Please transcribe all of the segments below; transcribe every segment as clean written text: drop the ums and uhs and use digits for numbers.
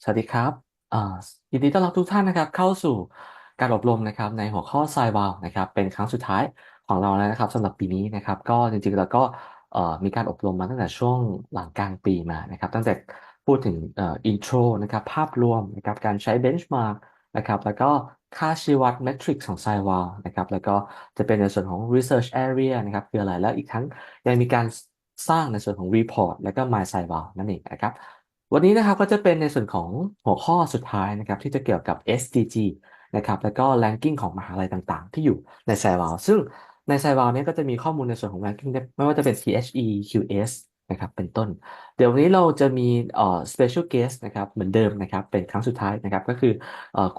สวัสดีครับอ่ายินดีต้อนรับทุกท่านนะครับเข้าสู่การอบรมนะครับในหัวข้อ Scival นะครับเป็นครั้งสุดท้ายของเราแล้วนะครับสำหรับปีนี้นะครับก็จริงๆเราก็มีการอบรมมาตั้งแต่ช่วงหลังกลางปีมานะครับตั้งแต่พูดถึงอินโทรนะครับภาพรวมนะครับการใช้ benchmark นะครับแล้วก็ค่าชี้วัด metric ของ Scival นะครับแล้วก็จะเป็นในส่วนของ research area นะครับคืออะไรแล้วอีกทั้งยังมีการสร้างในส่วนของ report แล้วก็ My Scival นั่นเองนะครับ วันนี้นะครับก็จะเป็นในส่วนของหัวข้อสุดท้ายนะครับที่จะเกี่ยวกับ SDG นะครับแล้วก็ ranking ของมหาลัยต่างๆที่อยู่ใน Scival ซึ่งใน Scival เนี่ยก็จะมีข้อมูลในส่วนของ ranking เนี่ยไม่ว่าจะเป็น THE QS นะครับเป็นต้นเดี๋ยววันนี้เราจะมีspecial guest นะครับเหมือนเดิมนะครับเป็นครั้งสุดท้ายนะครับก็คือ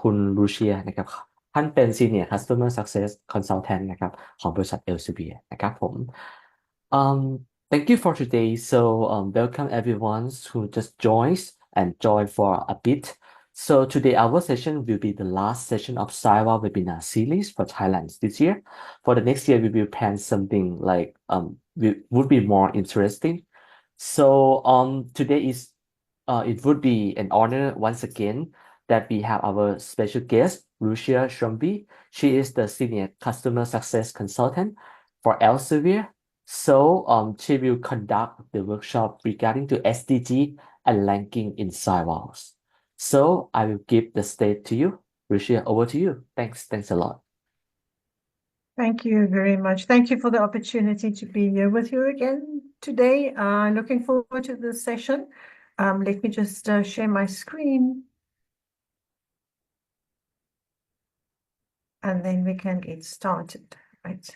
คุณลูเชียนะครับท่านเป็น Senior Customer Success Consultant นะครับของบริษัท Elsevier นะครับผม Thank you for today. So, welcome everyone who just joins and join for a bit. So today our session will be the last session of Scival webinar series for Thailand this year. For the next year, we will plan something like would be more interesting. So today is it would be an honor once again that we have our special guest, Lucia Shumbi. She is the Senior Customer Success Consultant for Elsevier. So she will conduct the workshop regarding to SDG and ranking in Scival. So I will give the stage to you. Lucia, over to you. Thanks a lot. Thank you very much. Thank you for the opportunity to be here with you again today. Looking forward to this session. Let me just share my screen. And then we can get started, right?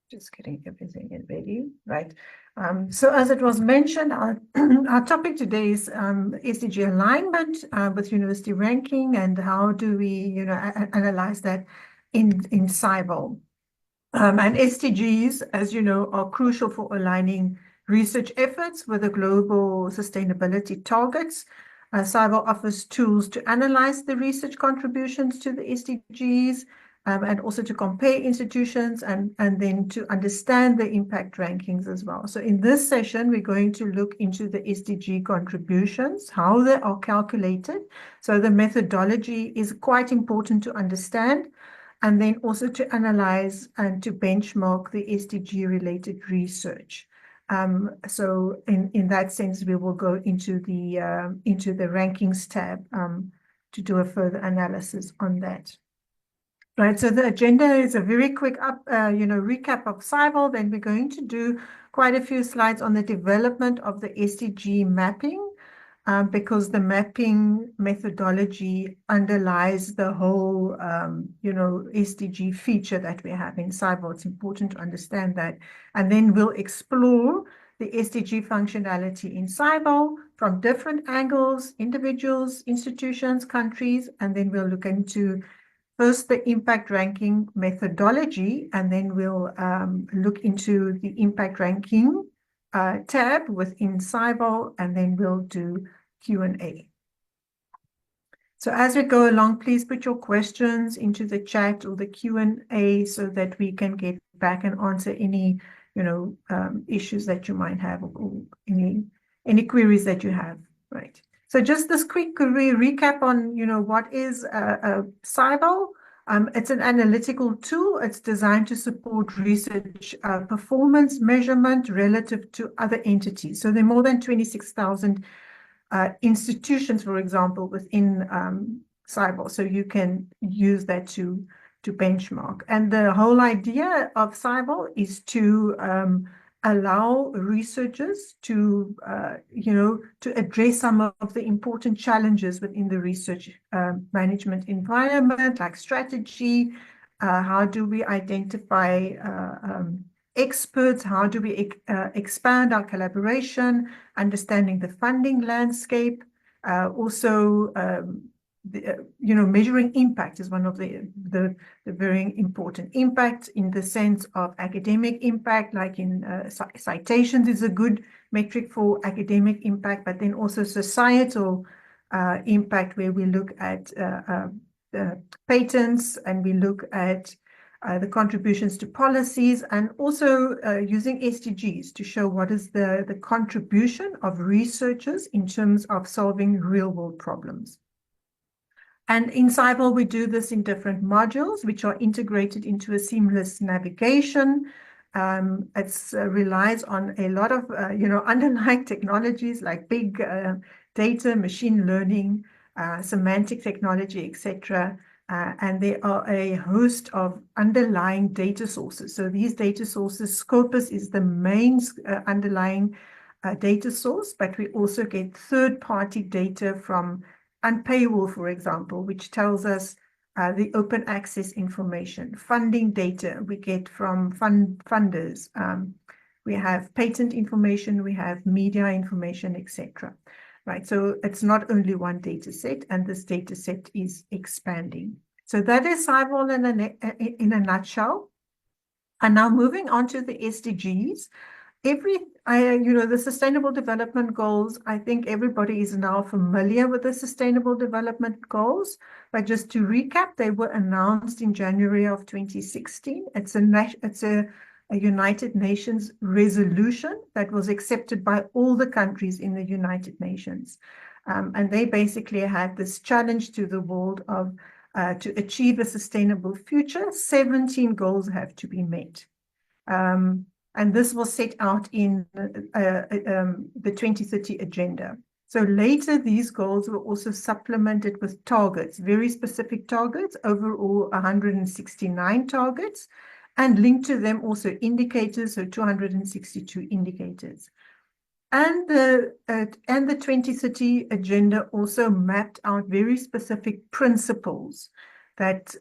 Just getting everything in ready, right? So as it was mentioned, our, our topic today is SDG alignment with university ranking, and how do we, analyze that in Scival. And SDGs, as you know, are crucial for aligning research efforts with the global sustainability targets. Scival offers tools to analyze the research contributions to the SDGs, and also to compare institutions and then to understand the impact rankings as well. So in this session, we're going to look into the SDG contributions, how they are calculated. So the methodology is quite important to understand, and then also to analyze and to benchmark the SDG-related research. So in that sense, we will go into the rankings tab to do a further analysis on that. Right, so the agenda is a very quick recap of Scival. Then we're going to do quite a few slides on the development of the SDG mapping, because the mapping methodology underlies the whole, SDG feature that we have in Scival. It's important to understand that. And then we'll explore the SDG functionality in Scival from different angles, individuals, institutions, countries, and then we'll look into first the impact ranking methodology, and then we'll look into the impact ranking tab within Scival, and then we'll do Q&A. So as we go along, please put your questions into the chat or the Q&A so that we can get back and answer any, issues that you might have, or any queries that you have, right? So just this quick recap on, what is Scival. It's an analytical tool. It's designed to support research performance measurement relative to other entities. So there are more than 26,000 institutions, for example, within Scival. So you can use that to benchmark. And the whole idea of Scival is to allow researchers to, to address some of the important challenges within the research management environment, like strategy. How do we identify experts? How do we expand our collaboration? Understanding the funding landscape. Also, measuring impact is one of the very important impact in the sense of academic impact, like in citations is a good metric for academic impact, but then also societal impact, where we look at patents, and we look at the contributions to policies, and also using SDGs to show what is the contribution of researchers in terms of solving real-world problems. And in Scival, we do this in different modules, which are integrated into a seamless navigation. It relies on a lot of, underlying technologies like big data, machine learning, semantic technology, etc. And there are a host of underlying data sources. So these data sources, Scopus is the main underlying data source, but we also get third-party data from Paywall, for example, which tells us the open access information, funding data we get from funders. We have patent information, we have media information, etc. Right, so it's not only one data set, and this data set is expanding. So that is Scival in a nutshell. And now moving on to the SDGs. The Sustainable Development Goals, I think everybody is now familiar with the Sustainable Development Goals. But just to recap, they were announced in January of 2016. It's a United Nations resolution that was accepted by all the countries in the United Nations. And they basically had this challenge to the world of to achieve a sustainable future, 17 goals have to be met. And this was set out in the 2030 agenda. So later, these goals were also supplemented with targets, very specific targets, overall 169 targets, and linked to them also indicators, so 262 indicators. And the 2030 agenda also mapped out very specific principles that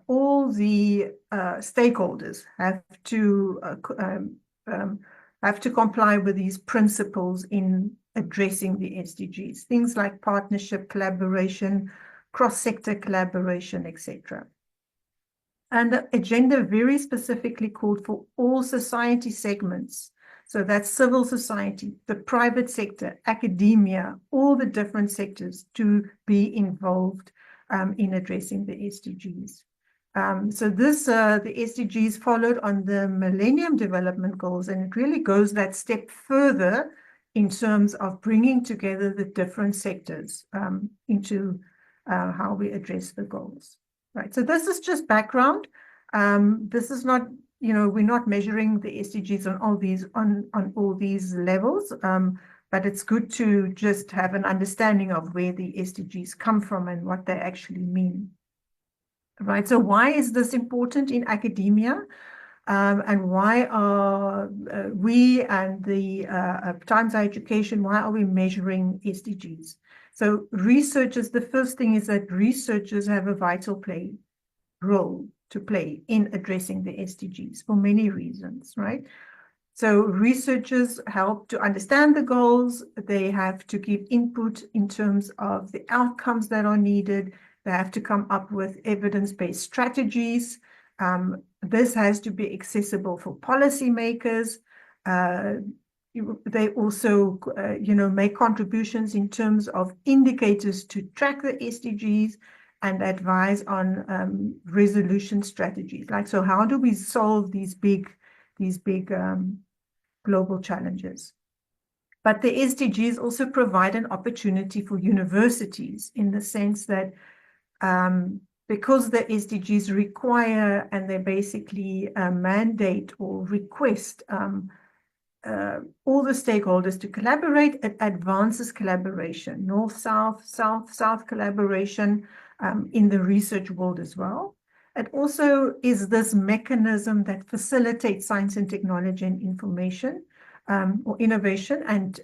all the stakeholders have to comply with these principles in addressing the SDGs. Things like partnership, collaboration, cross-sector collaboration, etc. And the agenda very specifically called for all society segments. So that's civil society, the private sector, academia, all the different sectors to be involved in addressing the SDGs. So the SDGs followed on the Millennium Development Goals, and it really goes that step further in terms of bringing together the different sectors into how we address the goals. Right. So this is just background. This is not, we're not measuring the SDGs on all these levels. But it's good to just have an understanding of where the SDGs come from and what they actually mean. Right, so why is this important in academia? And why are we and the Times Higher Education, why are we measuring SDGs? So researchers, the first thing is that researchers have a vital role to play in addressing the SDGs for many reasons, right? So researchers help to understand the goals. They have to give input in terms of the outcomes that are needed. They have to come up with evidence-based strategies. This has to be accessible for policymakers. They also, make contributions in terms of indicators to track the SDGs and advise on resolution strategies. Like, so how do we solve these big global challenges? But the SDGs also provide an opportunity for universities in the sense that because the SDGs require and they basically mandate or request all the stakeholders to collaborate, it advances collaboration, north-south, south-south collaboration in the research world as well. It also is this mechanism that facilitates science and technology and information or innovation and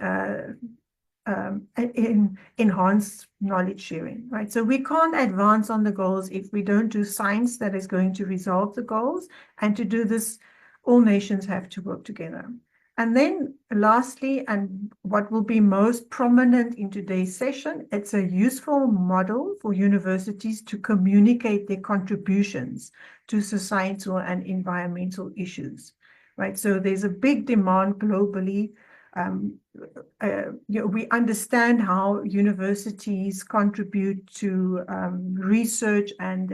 enhance knowledge sharing, right? So we can't advance on the goals if we don't do science that is going to resolve the goals. And to do this, all nations have to work together. And then lastly, and what will be most prominent in today's session, it's a useful model for universities to communicate their contributions to societal and environmental issues, right? So there's a big demand globally. We understand how universities contribute to research and,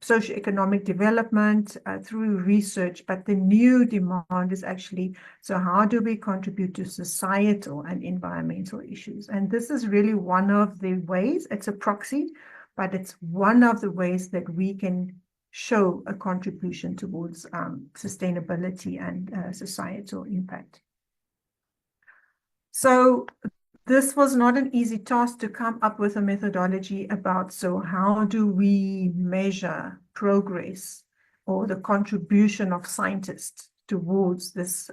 socioeconomic development through research, but the new demand is actually, so how do we contribute to societal and environmental issues? And this is really one of the ways, it's a proxy, but it's one of the ways that we can show a contribution towards sustainability and societal impact. So this was not an easy task to come up with a methodology about, so how do we measure progress or the contribution of scientists towards this,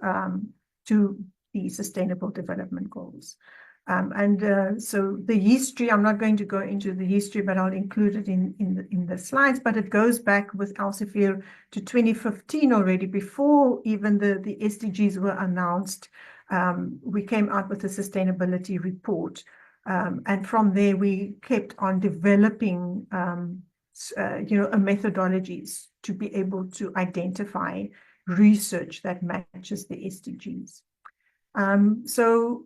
to the Sustainable Development Goals. So the history, I'm not going to go into the history, but I'll include it in the slides, but it goes back with Elsevier to 2015 already, before even the SDGs were announced. We came out with a sustainability report. And from there, we kept on developing, methodologies to be able to identify research that matches the SDGs. So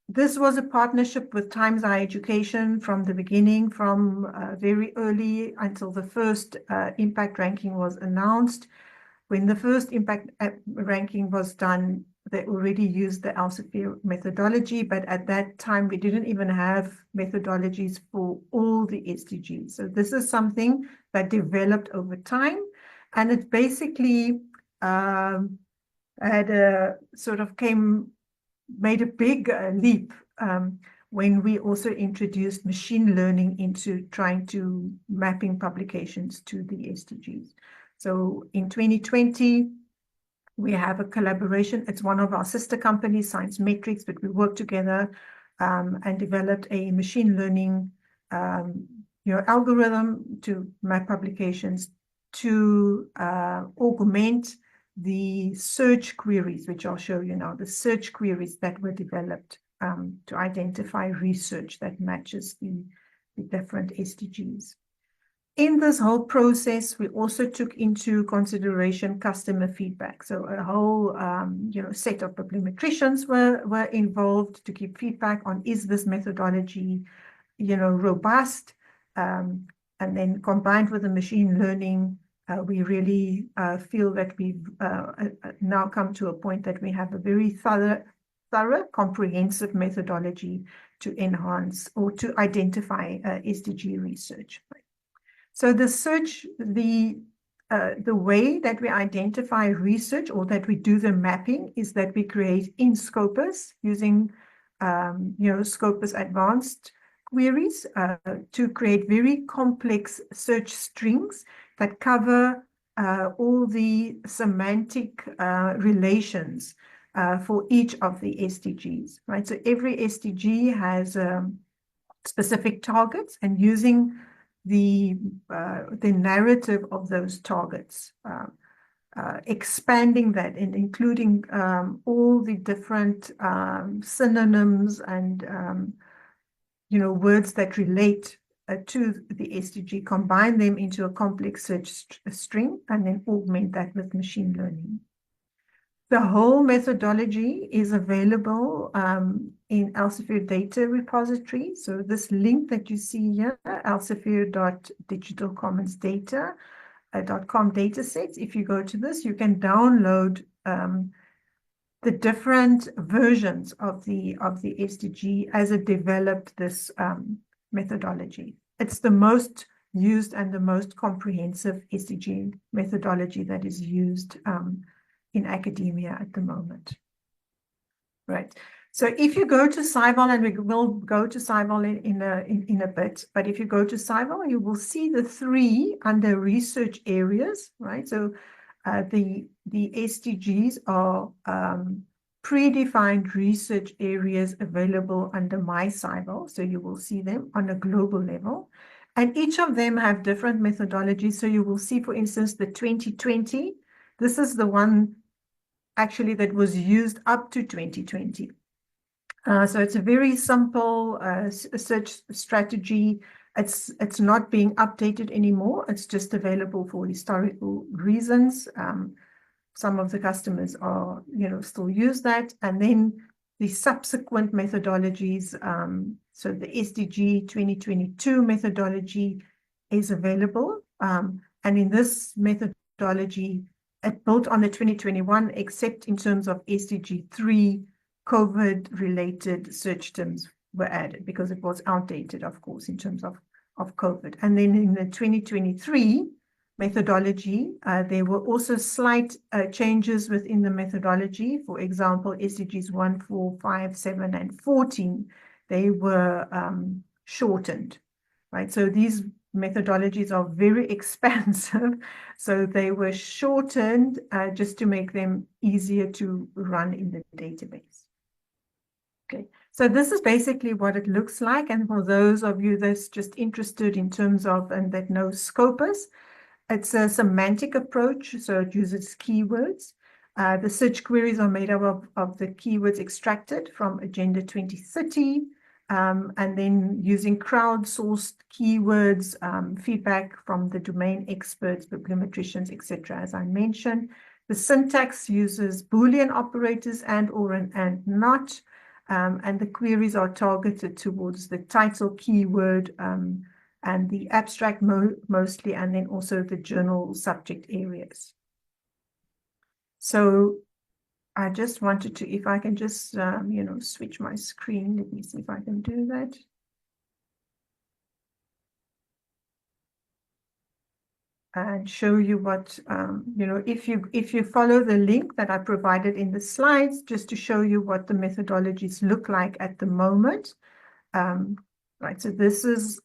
this was a partnership with Times Higher Education from the beginning, from very early until the first impact ranking was announced. When the first impact ranking was done, they already used the Elsevier methodology, but at that time, we didn't even have methodologies for all the SDGs. So this is something that developed over time, and it basically had a sort of made a big leap when we also introduced machine learning into trying to mapping publications to the SDGs. So in 2020, we have a collaboration. It's one of our sister companies, Science Metrics, but we worked together and developed a machine learning algorithm to map publications to augment the search queries, which I'll show you now, the search queries that were developed to identify research that matches the different SDGs. In this whole process, we also took into consideration customer feedback. So a whole set of bibliometricians were involved to give feedback on, is this methodology robust? And then combined with the machine learning, we really feel that we've now come to a point that we have a very thorough, comprehensive methodology to enhance or to identify SDG research. So the search, the way that we identify research or that we do the mapping is that we create in Scopus using Scopus advanced queries to create very complex search strings that cover all the semantic relations for each of the SDGs, right? So every SDG has specific targets, and using the narrative of those targets, expanding that and including all the different synonyms and words that relate to the SDG, combine them into a complex search string, and then augment that with machine learning. The whole methodology is available in Elsevier data repository. So this link that you see here, elsevier.digitalcommonsdata.com datasets. If you go to this, you can download the different versions of the SDG as it developed this methodology. It's the most used and the most comprehensive SDG methodology that is used in academia at the moment. Right. So if you go to Scival, and we will go to Scival in a bit, but if you go to Scival, you will see the three under research areas, right? So the SDGs are predefined research areas available under My Scival. So you will see them on a global level. And each of them have different methodologies. So you will see, for instance, the 2020. This is the one actually that was used up to 2020. So it's a very simple search strategy. It's not being updated anymore. It's just available for historical reasons. Some of the customers are, still use that. And then the subsequent methodologies, so the SDG 2022 methodology is available And in this methodology, it built on the 2021, except in terms of SDG 3, COVID-related search terms were added because it was outdated, of course, in terms of COVID. And then in the 2023 methodology, there were also slight changes within the methodology. For example, SDGs 1, 4, 5, 7, and 14, they were shortened, right? So these methodologies are very expansive, so they were shortened just to make them easier to run in the database. Okay, so this is basically what it looks like, and for those of you that's just interested in terms of and that know Scopus, it's a semantic approach, so it uses keywords. The search queries are made up of the keywords extracted from Agenda 2030, and then using crowdsourced keywords, feedback from the domain experts, bibliometricians, etc. As I mentioned, the syntax uses Boolean operators and or and not, and the queries are targeted towards the title keyword and the abstract mostly, and then also the journal subject areas. So I just wanted to, if I can just, switch my screen. Let me see if I can do that. And show you what, if you follow the link that I provided in the slides, just to show you what the methodologies look like at the moment. Right, so this is,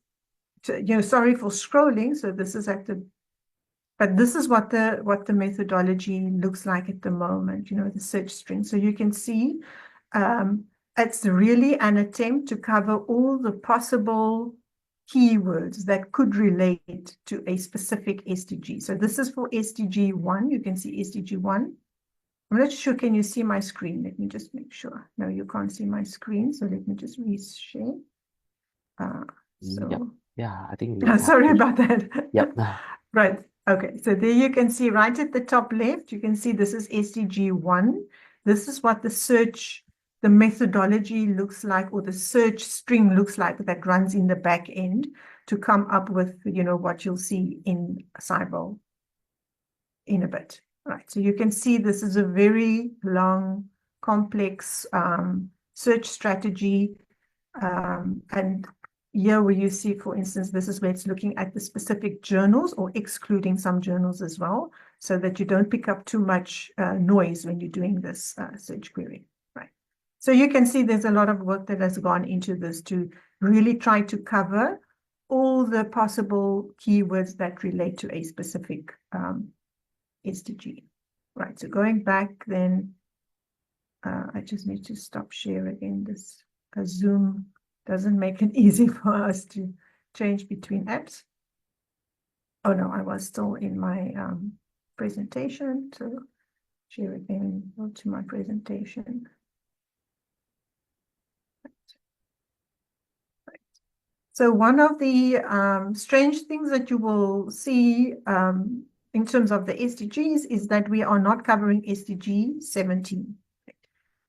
sorry for scrolling. So this is but this is what the methodology looks like at the moment, the search string. So you can see it's really an attempt to cover all the possible keywords that could relate to a specific SDG. So this is for SDG 1. You can see SDG 1. I'm not sure, can you see my screen? Let me just make sure. No, you can't see my screen. So let me just reshare. Yeah, I think sorry about that. Yep. Right. Okay. So there you can see right at the top left, you can see this is SDG 1. This is what the methodology looks like, or the search string looks like, that runs in the back end to come up with, what you'll see in Scival in a bit. Right. So you can see this is a very long, complex search strategy. And here where you see, for instance, this is where it's looking at the specific journals or excluding some journals as well, so that you don't pick up too much noise when you're doing this search query, right? So you can see there's a lot of work that has gone into this to really try to cover all the possible keywords that relate to a specific SDG, right? So going back then, I just need to stop share again. This Zoom doesn't make it easy for us to change between apps. Oh no, I was still in my presentation. So share again, go to my presentation. Right. So one of the strange things that you will see in terms of the SDGs is that we are not covering SDG 17.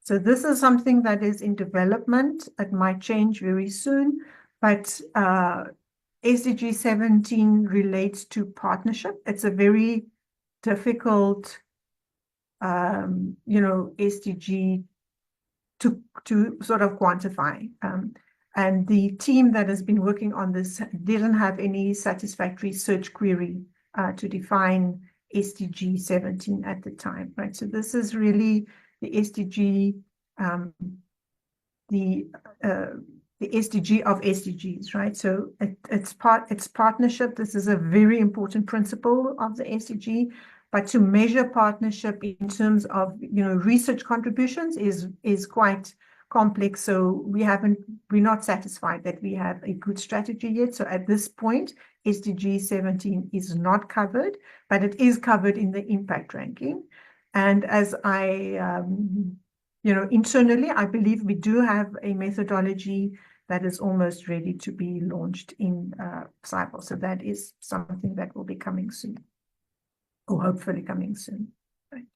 So this is something that is in development. It might change very soon, but SDG 17 relates to partnership. It's a very difficult, SDG to sort of quantify. And the team that has been working on this didn't have any satisfactory search query to define SDG 17 at the time, right? So this is really the SDG, the SDG of SDGs, right? So it's partnership. This is a very important principle of the SDG, but to measure partnership in terms of research contributions is quite complex. So we're not satisfied that we have a good strategy yet. So at this point, SDG 17 is not covered, but it is covered in the impact ranking. And as internally, I believe we do have a methodology that is almost ready to be launched in Scival. So that is something that will be coming soon, or hopefully coming soon. Right.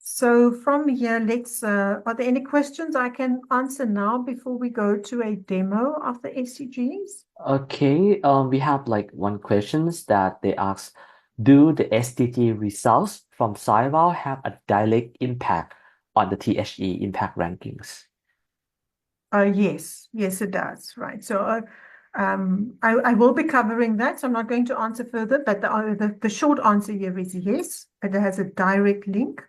So from here, are there any questions I can answer now before we go to a demo of the SDGs? Okay, we have like one questions that they ask, do the SDG results from Scival have a direct impact on the THE impact rankings? Yes, it does. Right. So I will be covering that. So I'm not going to answer further, but the short answer here is yes. It has a direct link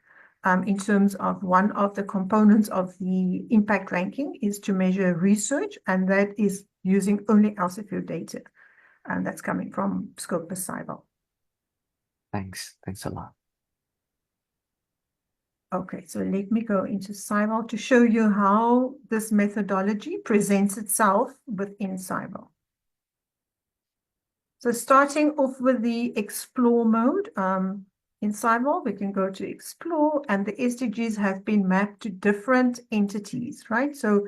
in terms of one of the components of the impact ranking is to measure research, and that is using only Elsevier data. And that's coming from Scopus Scival. Thanks a lot. Okay, so let me go into Scival to show you how this methodology presents itself within Scival. So starting off with the explore mode, in Scival, we can go to explore, and the SDGs have been mapped to different entities, right? So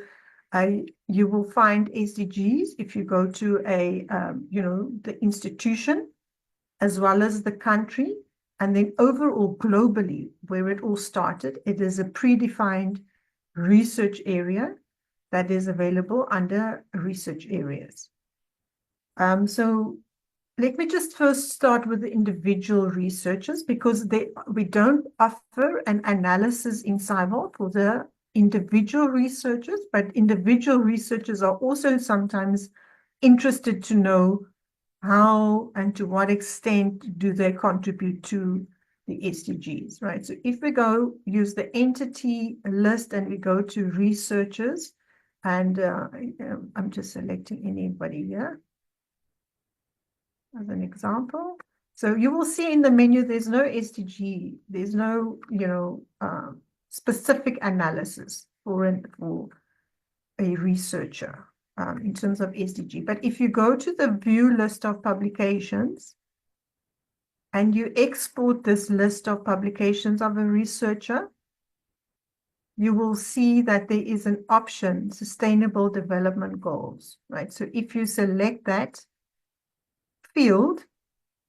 you will find SDGs if you go to the institution as well as the country, and then overall globally, where it all started, it is a predefined research area that is available under research areas. So let me just first start with the individual researchers, because we don't offer an analysis in Scival for the individual researchers, but individual researchers are also sometimes interested to know how and to what extent do they contribute to the SDGs, right? So if we go use the entity list and we go to researchers, and I'm just selecting anybody here as an example. So you will see in the menu, there's no SDG, there's no, specific analysis for a researcher in terms of SDG. But if you go to the view list of publications and you export this list of publications of a researcher, you will see that there is an option, Sustainable Development Goals, right? So if you select that field,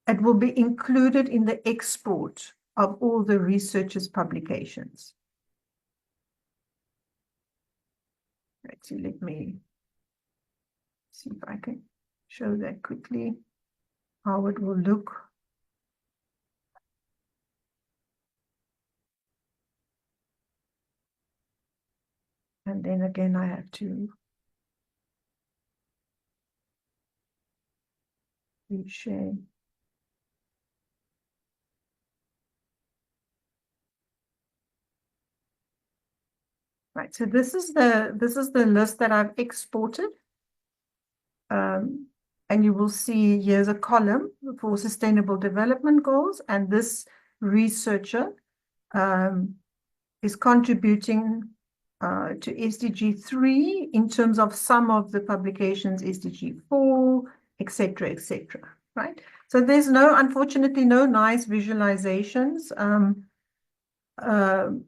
it will be included in the export of all the researchers' publications. Right, so let me see if I can show that quickly, how it will look. And then again, I have to reshare. Right, so this is the list that I've exported. And you will see here's a column for Sustainable Development Goals, and this researcher is contributing to SDG 3 in terms of some of the publications, SDG 4, etc., right? So there's unfortunately, no nice visualizations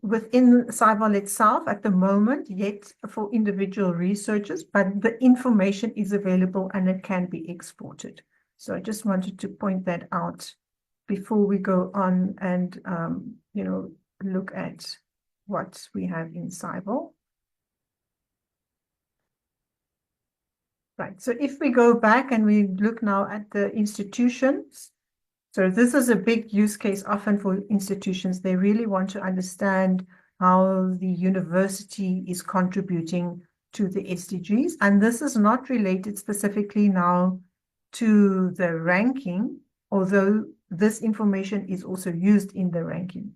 within Scival itself at the moment yet for individual researchers, but the information is available and it can be exported. So I just wanted to point that out before we go on and look at what we have in Scival. Right, so if we go back and we look now at the institutions, so this is a big use case often for institutions. They really want to understand how the university is contributing to the SDGs. And this is not related specifically now to the ranking, although this information is also used in the ranking.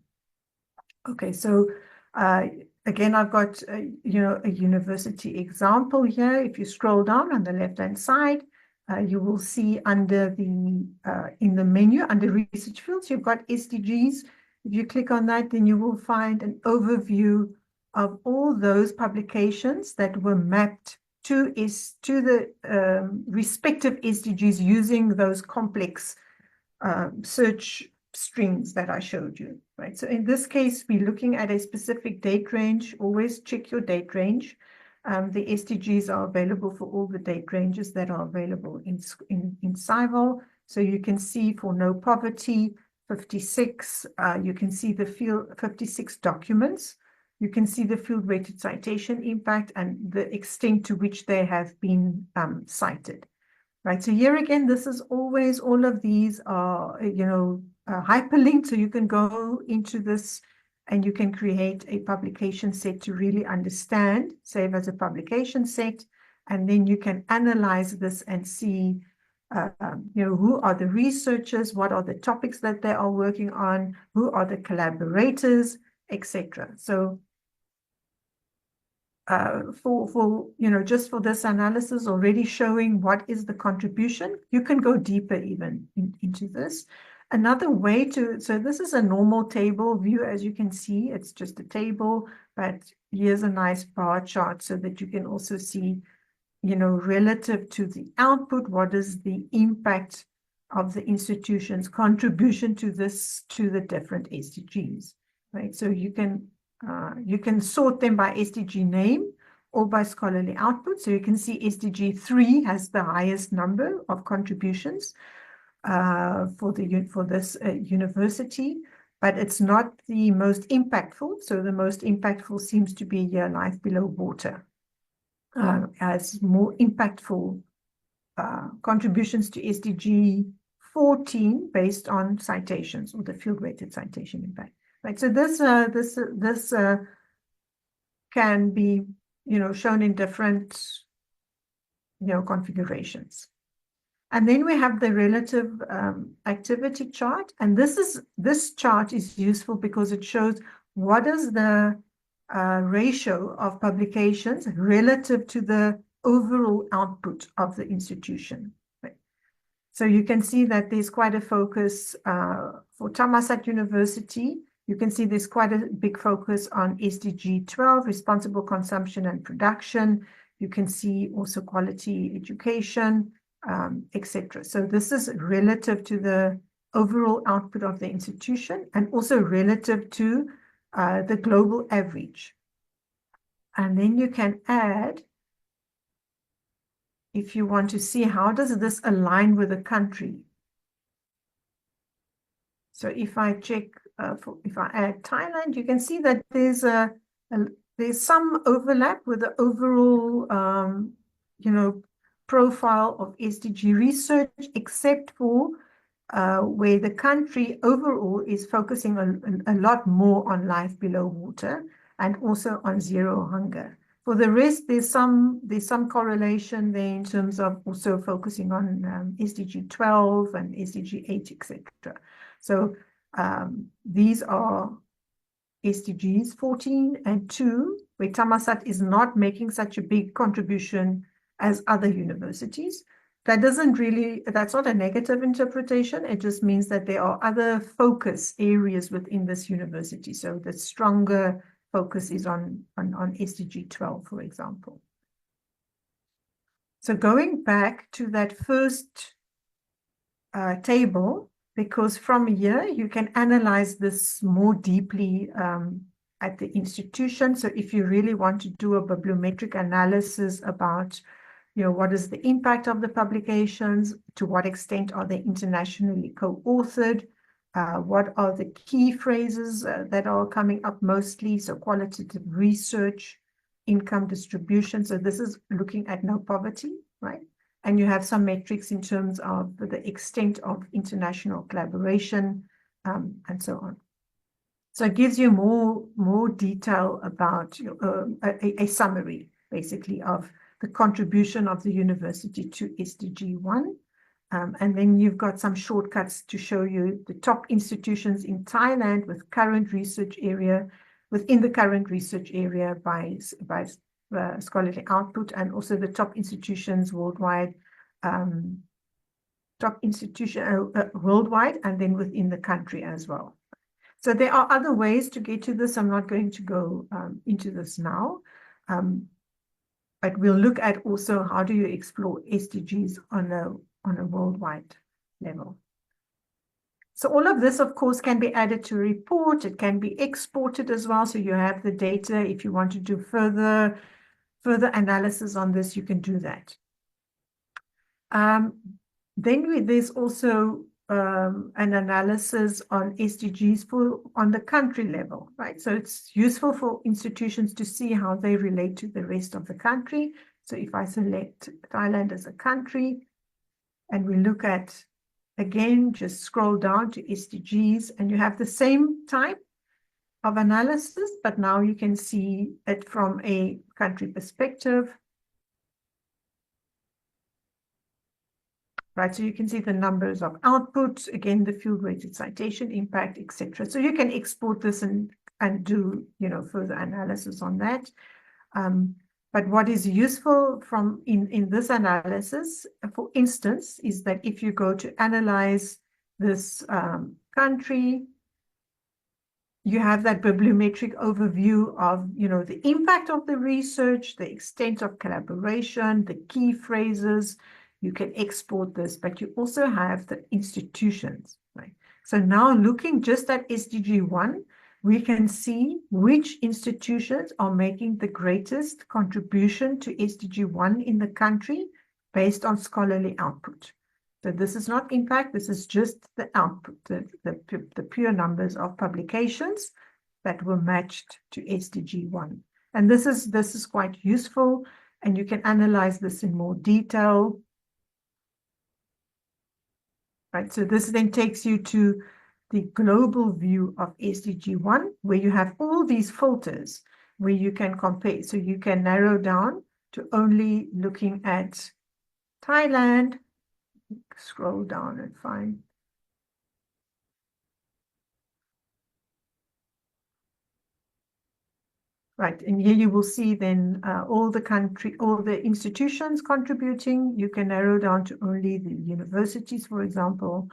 Okay, so again, I've got a university example here. If you scroll down on the left-hand side, you will see under in the menu, under research fields, you've got SDGs. If you click on that, then you will find an overview of all those publications that were mapped to the respective SDGs using those complex search strings that I showed you, right? So in this case, we're looking at a specific date range. Always check your date range. The SDGs are available for all the date ranges that are available in Scival. So you can see for no poverty, 56. You can see the field 56 documents. You can see the field-weighted citation impact and the extent to which they have been cited. Right, so here again, this is always, all of these are, hyperlinked, so you can go into this and you can create a publication set to really understand, save as a publication set, and then you can analyze this and see, who are the researchers, what are the topics that they are working on, who are the collaborators, etc. So just for this analysis already showing what is the contribution, you can go deeper even into this. Another way so this is a normal table view, as you can see, it's just a table, but here's a nice bar chart so that you can also see, relative to the output, what is the impact of the institution's contribution to the different SDGs, right? So you can sort them by SDG name or by scholarly output. So you can see SDG 3 has the highest number of contributions for this university, but it's not the most impactful. So the most impactful seems to be here, Life Below Water, as more impactful contributions to SDG 14 based on citations or the field-weighted citation impact. Right, so this can be, shown in different, configurations. And then we have the relative activity chart, and this chart is useful because it shows what is the ratio of publications relative to the overall output of the institution. So you can see that there's quite a focus for Thammasat University. You can see there's quite a big focus on SDG 12, responsible consumption and production. You can see also quality education, etc. So this is relative to the overall output of the institution and also relative to the global average. And then you can add, if you want to see how does this align with the country. So if I check, if I add Thailand, you can see that there's some overlap with the overall, profile of SDG research, except for where the country overall is focusing a lot more on life below water and also on zero hunger. For the rest, there's some correlation there in terms of also focusing on SDG 12 and SDG 8, etc. So these are SDGs 14 and 2, where Thammasat is not making such a big contribution as other universities. That's not a negative interpretation. It just means that there are other focus areas within this university. So the stronger focus is on SDG 12, for example. So going back to that first table, because from here you can analyze this more deeply at the institution. So if you really want to do a bibliometric analysis about, what is the impact of the publications, to what extent are they internationally co-authored, what are the key phrases that are coming up mostly, so qualitative research, income distribution. So this is looking at no poverty, right? And you have some metrics in terms of the extent of international collaboration, and so on. So it gives you more detail about a summary, basically, of the contribution of the university to SDG 1. And then you've got some shortcuts to show you the top institutions in Thailand with current research area, within the current research area by scholarly output, and also the top institutions worldwide, worldwide, and then within the country as well. So there are other ways to get to this. I'm not going to go into this now, but we'll look at also how do you explore SDGs on a worldwide level. So all of this, of course, can be added to a report. It can be exported as well. So you have the data. If you want to do further analysis on this, you can do that. Then there's also an analysis on SDGs on the country level, right? So it's useful for institutions to see how they relate to the rest of the country. So if I select Thailand as a country and we look at, again, just scroll down to SDGs and you have the same type of analysis, but now you can see it from a country perspective. Right, so you can see the numbers of outputs, again, the field-weighted citation impact, etc. So you can export this and do, further analysis on that. But what is useful in this analysis, for instance, is that if you go to analyze this country, you have that bibliometric overview of, the impact of the research, the extent of collaboration, the key phrases. You can export this, but you also have the institutions, right? So now looking just at SDG 1, we can see which institutions are making the greatest contribution to SDG 1 in the country based on scholarly output. So this is not impact, this is just the output, the pure numbers of publications that were matched to SDG 1. And this is quite useful, and you can analyze this in more detail. Right, so this then takes you to the global view of SDG 1, where you have all these filters where you can compare. So you can narrow down to only looking at Thailand. Scroll down and find. Right, and here you will see then all the institutions contributing. You can narrow down to only the universities, for example,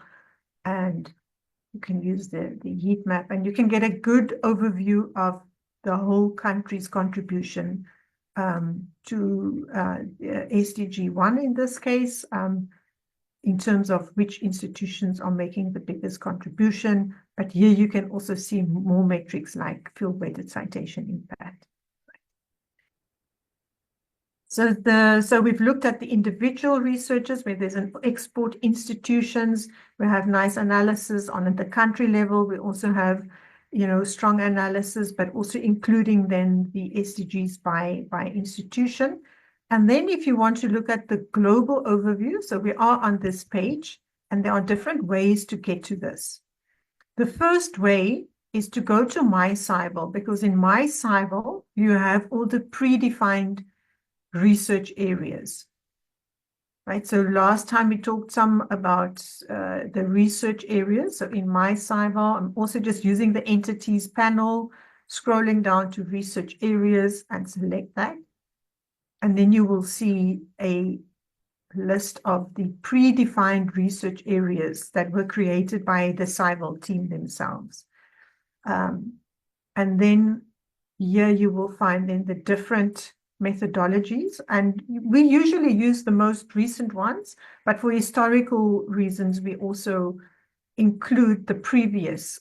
and you can use the heat map, and you can get a good overview of the whole country's contribution to SDG 1 in this case, in terms of which institutions are making the biggest contribution. But here you can also see more metrics like field-weighted citation impact. So we've looked at the individual researchers where there's an export institutions. We have nice analysis on the country level. We also have, strong analysis, but also including then the SDGs by institution. And then if you want to look at the global overview, so we are on this page, and there are different ways to get to this. The first way is to go to My Scival, because in My Scival, you have all the predefined research areas, right? So last time we talked some about the research areas. So in My Scival, I'm also just using the entities panel, scrolling down to research areas and select that. And then you will see a list of the predefined research areas that were created by the Scival team themselves. And then here you will find then the different methodologies, and we usually use the most recent ones, but for historical reasons we also include the previous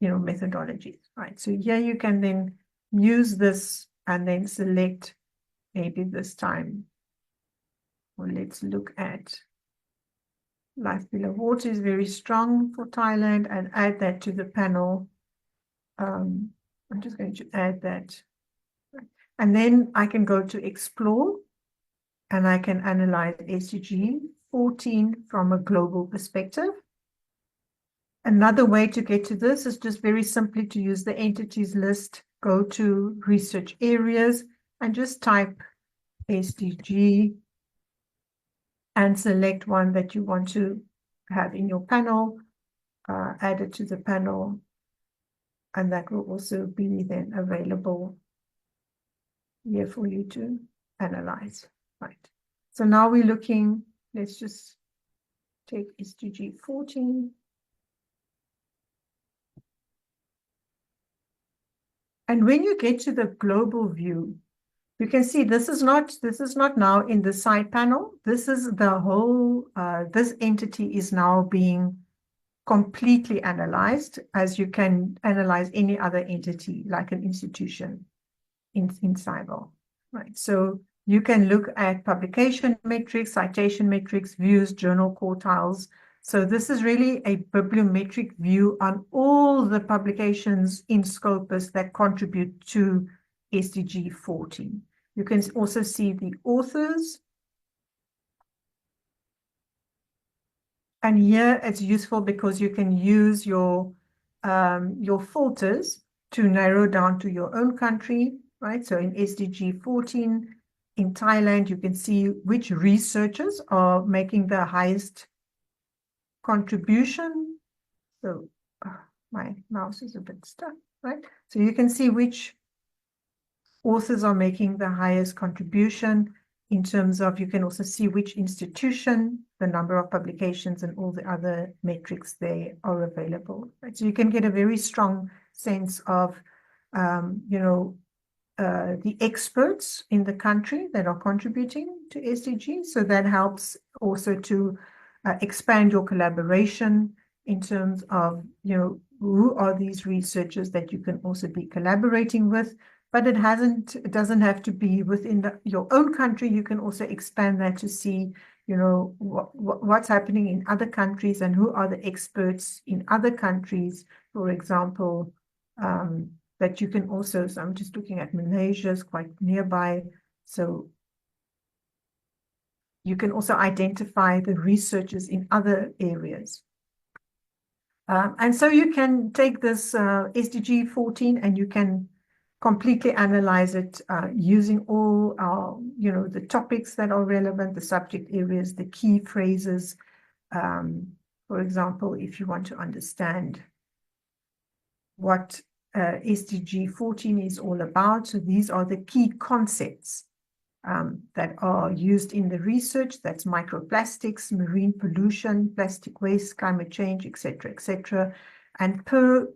methodologies, right? So here you can then use this and then select, maybe this time, well, let's look at life below water is very strong for Thailand, and add that to the panel. I'm just going to add that. And then I can go to explore, and I can analyze SDG 14 from a global perspective. Another way to get to this is just very simply to use the entities list, go to research areas, and just type SDG and select one that you want to have in your panel, add it to the panel, and that will also be then available here for you to analyze, right? So now we're looking, let's just take SDG 14. And when you get to the global view, you can see this is not now in the side panel. This is the whole, this entity is now being completely analyzed, as you can analyze any other entity like an institution in Scival, right? So you can look at publication metrics, citation metrics, views, journal quartiles. So this is really a bibliometric view on all the publications in Scopus that contribute to SDG 14. You can also see the authors. And here it's useful because you can use your filters to narrow down to your own country, right? So in SDG 14, in Thailand, you can see which researchers are making the highest contribution. So my mouse is a bit stuck, right? So you can see which authors are making the highest contribution in terms of, you can also see which institution, the number of publications, and all the other metrics there are available. Right? So you can get a very strong sense of, the experts in the country that are contributing to SDGs. So that helps also to expand your collaboration in terms of, who are these researchers that you can also be collaborating with. But it doesn't have to be within your own country. You can also expand that to see, what's happening in other countries and who are the experts in other countries. For example, that you can also, so I'm just looking at Malaysia, is quite nearby. So you can also identify the researchers in other areas. And so you can take this SDG 14 and you can completely analyze it using all our, the topics that are relevant, the subject areas, the key phrases. For example, if you want to understand what SDG 14 is all about, so these are the key concepts that are used in the research. That's microplastics, marine pollution, plastic waste, climate change, etc., etc. And per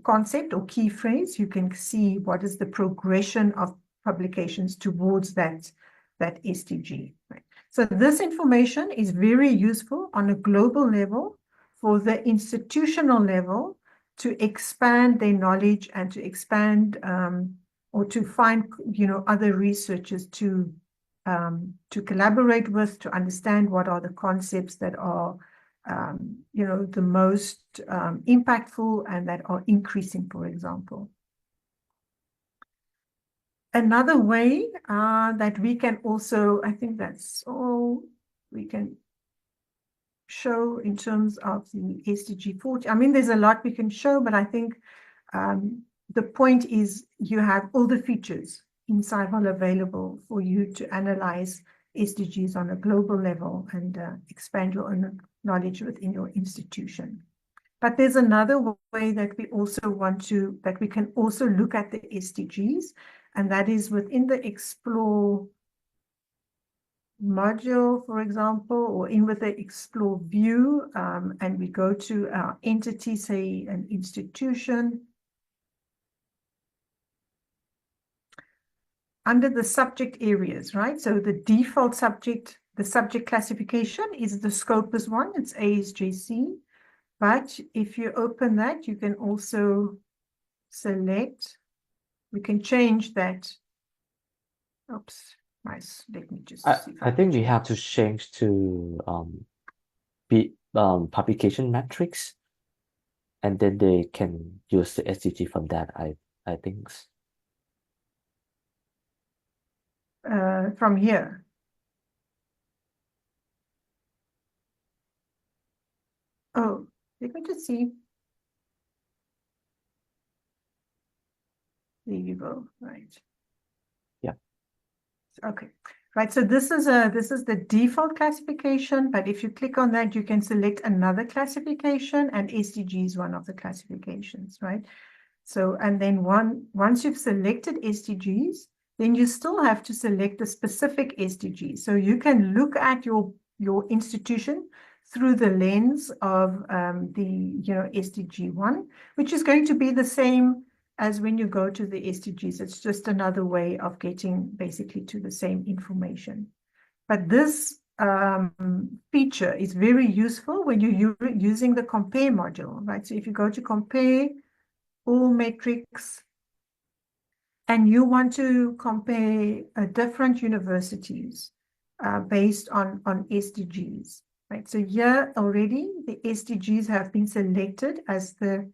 concept or key phrase, you can see what is the progression of publications towards that SDG. Right? So this information is very useful on a global level for the institutional level to expand their knowledge and to expand or to find, other researchers to collaborate with, to understand what are the concepts that are, the most impactful and that are increasing, for example. Another way that we can also, I think that's all we can show in terms of the SDG 14. I mean, there's a lot we can show, but I think the point is you have all the features in Scival available for you to analyze SDGs on a global level and expand your own knowledge within your institution. But there's another way that we can also look at the SDGs, and that is within the Explore module, for example, or with the Explore view, and we go to our entity, say an institution. Under the subject areas, right? So the default subject, the subject classification is the Scopus one, it's ASJC. But if you open that, you can also select, we can change that. Oops, nice. Let me just see if I think we have to change to publication metrics, and then they can use the SDG from that. I think. From here. Oh, let me just see. There you go. Right. Yeah. Okay. Right. So this is the default classification, but if you click on that, you can select another classification, and SDG is one of the classifications, right? So, and then once you've selected SDGs, then you still have to select the specific SDG. So you can look at your institution through the lens of the SDG 1, which is going to be the same as when you go to the SDGs. It's just another way of getting basically to the same information. But this feature is very useful when you're using the compare module, right? So if you go to compare all metrics, and you want to compare different universities based on SDGs, right? So here already the SDGs have been selected as the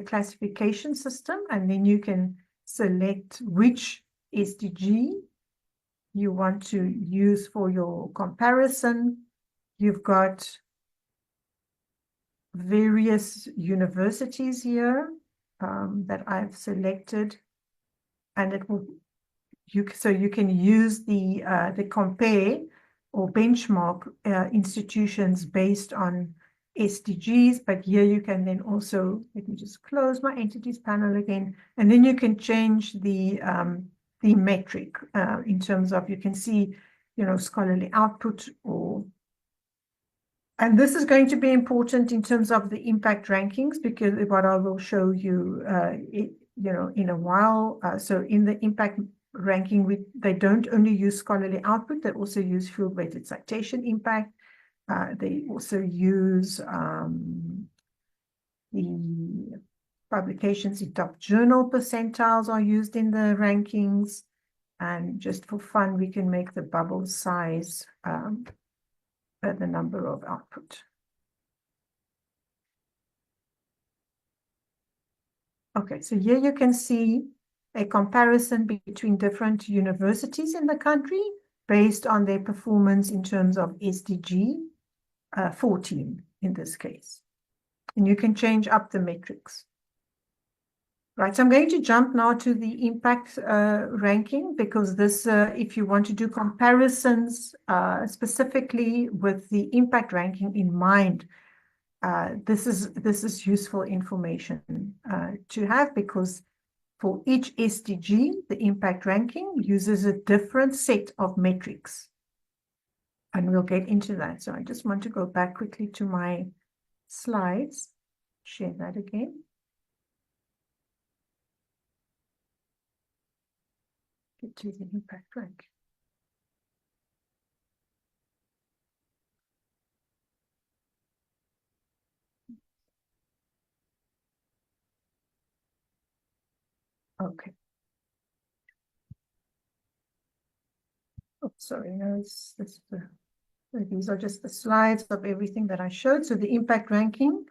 classification system, and then you can select which SDG you want to use for your comparison. You've got various universities here that I've selected, and it will so you can use the compare or benchmark institutions based on SDGs, but here you can then also, let me just close my entities panel again, and then you can change the metric in terms of, you can see, scholarly output, and this is going to be important in terms of the impact rankings, because what I will show you, in a while. So in the impact ranking, they don't only use scholarly output, they also use field-weighted citation impact. They also use the publications in top journal percentiles are used in the rankings. And just for fun, we can make the bubble size the number of output. Okay, so here you can see a comparison between different universities in the country based on their performance in terms of SDG 14 in this case. And you can change up the metrics. Right, so I'm going to jump now to the impact ranking, because this, if you want to do comparisons specifically with the impact ranking in mind, this is useful information to have, because for each SDG, the impact ranking uses a different set of metrics. And we'll get into that. So I just want to go back quickly to my slides, share that again. Get to the impact rank. Okay. Oh, sorry, no, these are just the slides of everything that I showed. So the impact ranking,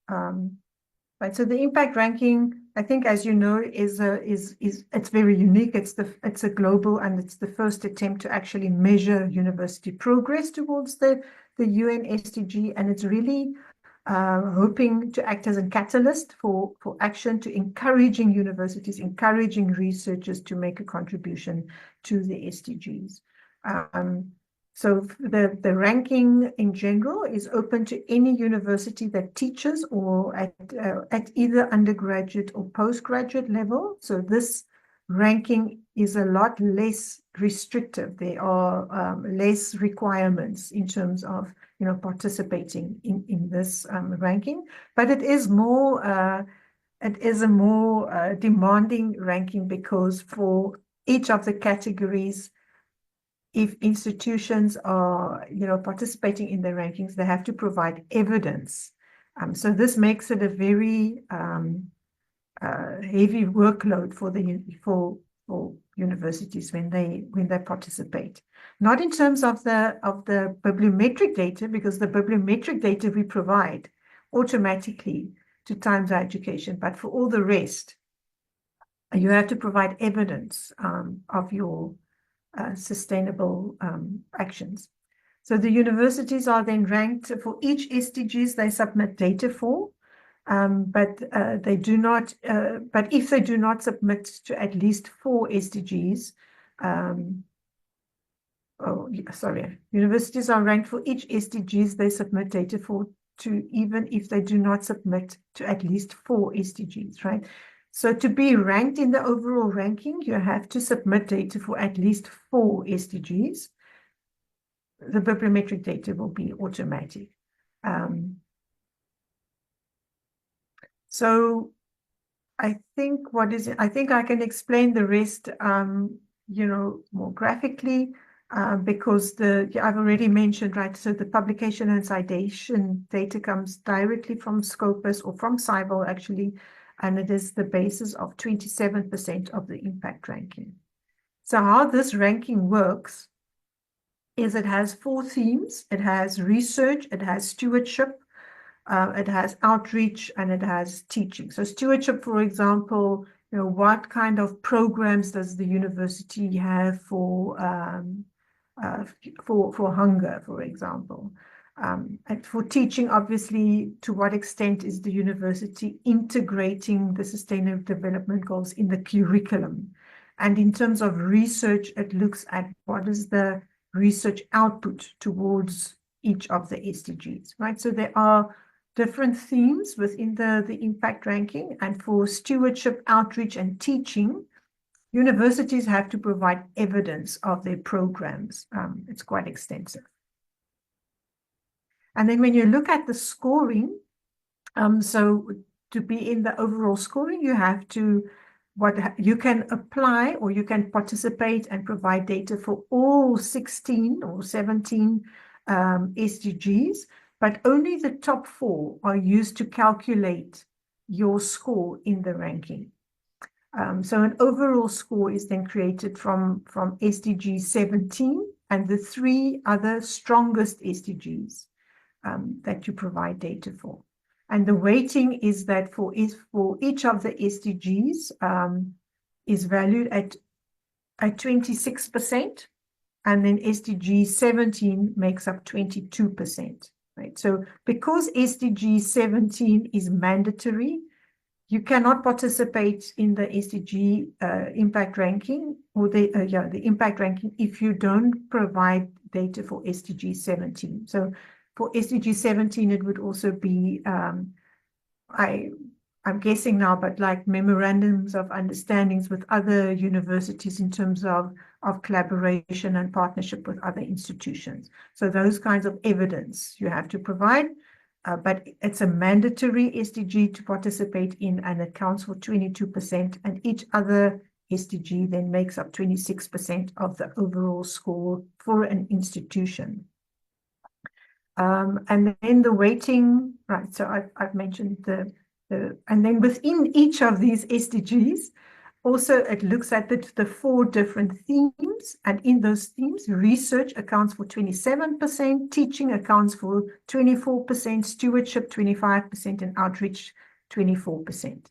right? So the impact ranking, I think, as you know, is it's very unique. It's a global, and it's the first attempt to actually measure university progress towards the UN SDG, and it's really hoping to act as a catalyst for action, to encouraging universities, encouraging researchers to make a contribution to the SDGs. So the ranking in general is open to any university that teaches or at either undergraduate or postgraduate level. So this ranking is a lot less restrictive. There are less requirements in terms of participating in this ranking, but it is more a more demanding ranking, because for each of the categories, if institutions are participating in the rankings, they have to provide evidence. So this makes it a very heavy workload for universities when they participate. Not in terms of the bibliometric data, because the bibliometric data we provide automatically to Times Higher Education, but for all the rest, you have to provide evidence of your sustainable actions. So the universities are then ranked for each SDGs they submit data for, but they do not. But if they do not submit to at least 4 SDGs, universities are ranked for each SDGs they submit data for, to even if they do not submit to at least 4 SDGs, right? So to be ranked in the overall ranking, you have to submit data for at least 4 SDGs. The bibliometric data will be automatic. So I think I think I can explain the rest, more graphically, because I've already mentioned, right? So the publication and citation data comes directly from Scopus, or from Scival actually, and it is the basis of 27% of the impact ranking. So how this ranking works is it has 4 themes. It has research, it has stewardship, it has outreach, and it has teaching. So stewardship, for example, what kind of programs does the university have for hunger, for example? And for teaching, obviously, to what extent is the university integrating the Sustainable Development Goals in the curriculum? And in terms of research, it looks at what is the research output towards each of the SDGs, right? So there are different themes within the impact ranking, and for stewardship, outreach, and teaching, universities have to provide evidence of their programs. It's quite extensive. And then when you look at the scoring, so to be in the overall scoring, you have to, you can apply or you can participate and provide data for all 16 or 17 SDGs, but only the top 4 are used to calculate your score in the ranking. So an overall score is then created from SDG 17 and the 3 other strongest SDGs that you provide data for. And the weighting is that for each of the SDGs is valued at 26%, and then SDG 17 makes up 22%. Right? So because SDG 17 is mandatory, you cannot participate in the SDG impact ranking or the impact ranking if you don't provide data for SDG 17. So for SDG 17, it would also be, I'm guessing now, but like memorandums of understandings with other universities in terms of collaboration and partnership with other institutions. So those kinds of evidence you have to provide, but it's a mandatory SDG to participate in, and it counts for 22%, and each other SDG then makes up 26% of the overall score for an institution. And then the weighting, right, so I've mentioned and then within each of these SDGs, also it looks at the 4 different themes, and in those themes, research accounts for 27%, teaching accounts for 24%, stewardship 25%, and outreach 24%.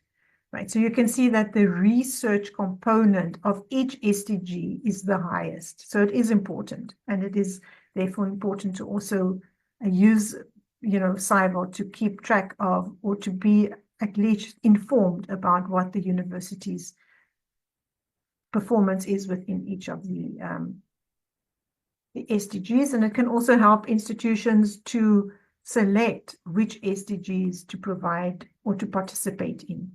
Right, so you can see that the research component of each SDG is the highest. So it is important, and it is therefore important to also use, Scival to keep track of, or to be at least informed about what the university's performance is within each of the SDGs. And it can also help institutions to select which SDGs to provide or to participate in.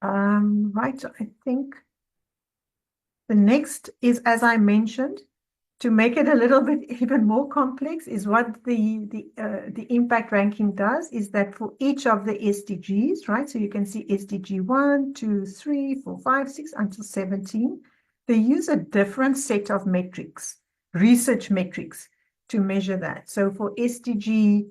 Right, so I think the next is, as I mentioned, to make it a little bit even more complex, is what the impact ranking does is that for each of the SDGs, right? So you can see SDG 1, 2, 3, 4, 5, 6 until 17. They use a different set of metrics, research metrics, to measure that. So for SDG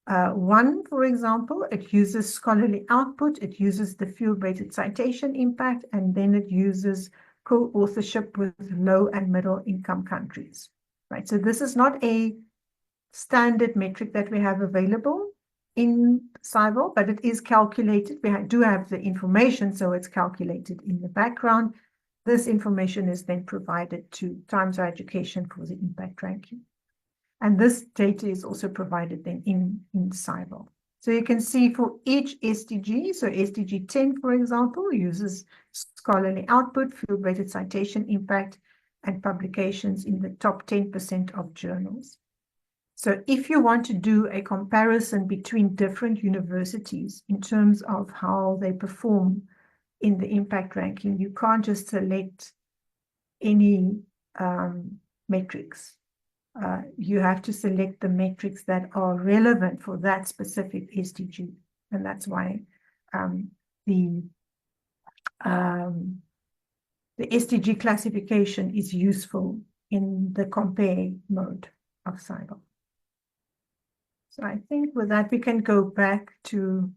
1, for example, it uses scholarly output, it uses the field-weighted citation impact, and then it uses co-authorship with low and middle income countries, right? So this is not a standard metric that we have available in Scival, but it is calculated. We do have the information, so it's calculated in the background. This information is then provided to Times Higher Education for the impact ranking. And this data is also provided then in Scival. So you can see for each SDG, so SDG 10, for example, uses scholarly output, field-weighted citation impact, and publications in the top 10% of journals. So if you want to do a comparison between different universities in terms of how they perform in the impact ranking, you can't just select any metrics. You have to select the metrics that are relevant for that specific SDG. And that's why the SDG classification is useful in the compare mode of Scival. So I think with that, we can go back to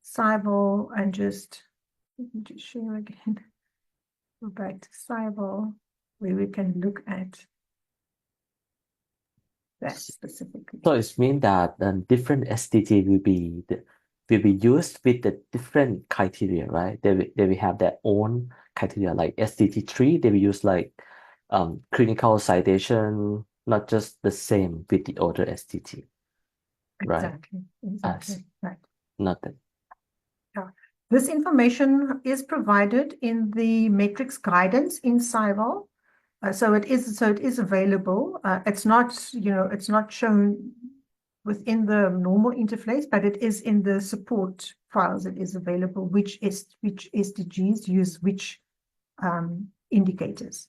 Scival and just share again. Go back to Scival. where we can look at that specifically. So it means that different SDG will be used with the different criteria, right? They will have their own criteria. Like SDG 3, they will use like clinical citation, not just the same with the other SDG, right? Exactly, I exactly, see. right. Nothing. Yeah. This information is provided in the metrics guidance in Scival. So it is available. It's not, it's not shown within the normal interface, but it is in the support files. It is available which SDGs use which indicators.